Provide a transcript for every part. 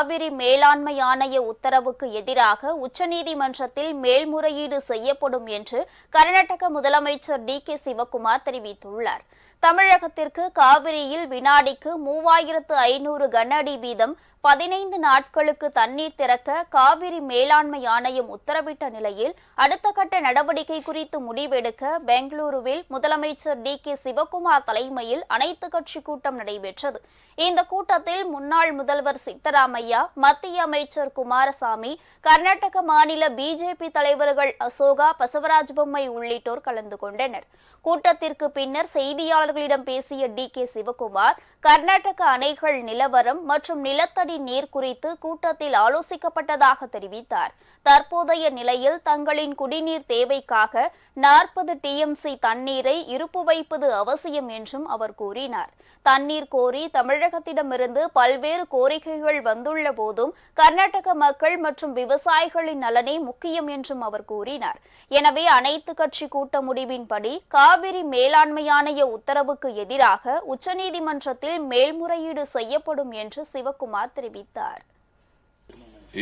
காவிரி மேலாண்மை ஆணைய உத்தரவுக்கு எதிராக உச்சநீதிமன்றத்தில் மேல்முறையீடு செய்யப்படும் என்று கர்நாடக முதலமைச்சர் டி.கே. சிவக்குமார் தெரிவித்துள்ளார். தமிழகத்திற்கு காவிரியில் வினாடிக்கு 3500 கன அடி வீதம் 15 நாட்களுக்கு தண்ணீர் திறக்க காவிரி மேலாண்மை ஆணையம் உத்தரவிட்ட நிலையில் அடுத்த கட்ட நடவடிக்கை குறித்து முடிவெடுக்க பெங்களூருவில் முதலமைச்சர் டி.கே. சிவக்குமார் தலைமையில் அனைத்து கட்சி கூட்டம் நடைபெற்றது. இந்த கூட்டத்தில் முன்னாள் முதல்வர் சித்தராமையா, மத்திய அமைச்சர் குமாரசாமி, கர்நாடக மாநில பிஜேபி தலைவர்கள் அசோகா, பசவராஜ் பொம்மை உள்ளிட்டோர் கலந்து கொண்டனர். கூட்டத்திற்கு பின்னர் செய்தியாளர்களிடம் பேசிய டி.கே. சிவக்குமார், கர்நாடக அணைகள் நிலவரம் மற்றும் நிலத்தடி நீர் குறித்து கூட்டத்தில் ஆலோசிக்கப்பட்டதாக தெரிவித்தார். தற்போதைய நிலையில் தங்களின் குடிநீர் தேவைக்காக 40 TMC தண்ணீரை இருப்பு வைப்பது அவசியம் என்றும் அவர் கூறினார். தண்ணீர் கோரி தமிழகத்திடமிருந்து பல்வேறு கோரிக்கைகள் வந்துள்ள போதும் கர்நாடக மக்கள் மற்றும் விவசாயிகளின் நலனே முக்கியம் என்றும் அவர் கூறினார். எனவே அனைத்து கட்சி கூட்ட முடிவின்படி காவிரி மேலாண்மை ஆணைய உத்தரவுக்கு எதிராக உச்சநீதிமன்றத்தில் மேல்முறையீடு செய்யப்படும் என்று சிவக்குமார் தெரிவித்தார்.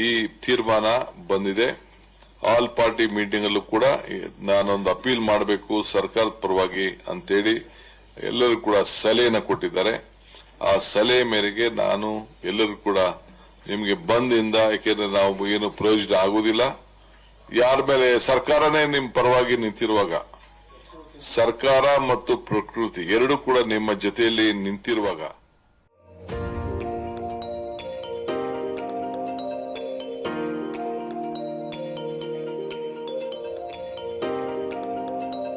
ಈ ತೀರ್ಮಾನ ಬಂದಿದೆ. ಆಲ್ ಪಾರ್ಟಿ ಮೀಟಿಂಗ್ ಅಲ್ಲೂ ಕೂಡ ನಾನೊಂದು ಅಪೀಲ್ ಮಾಡಬೇಕು ಸರ್ಕಾರದ ಪರವಾಗಿ ಅಂತೇಳಿ ಎಲ್ಲರೂ ಕೂಡ ಸಲಹೆಯನ್ನು ಕೊಟ್ಟಿದ್ದಾರೆ. ಆ ಸಲಹೆ ಮೇರೆಗೆ ನಾನು ಎಲ್ಲರೂ ಕೂಡ ನಿಮಗೆ ಬಂದಿಂದ, ಯಾಕೆಂದ್ರೆ ನಾವು ಏನು ಪ್ರಯೋಜನ ಆಗುವುದಿಲ್ಲ. ಯಾರ ಮೇಲೆ ಸರ್ಕಾರನೇ ನಿಮ್ಮ ಪರವಾಗಿ ನಿಂತಿರುವಾಗ, ಸರ್ಕಾರ ಮತ್ತು ಪ್ರಕೃತಿ ಎರಡೂ ಕೂಡ ನಿಮ್ಮ ಜೊತೆಯಲ್ಲಿ ನಿಂತಿರುವಾಗ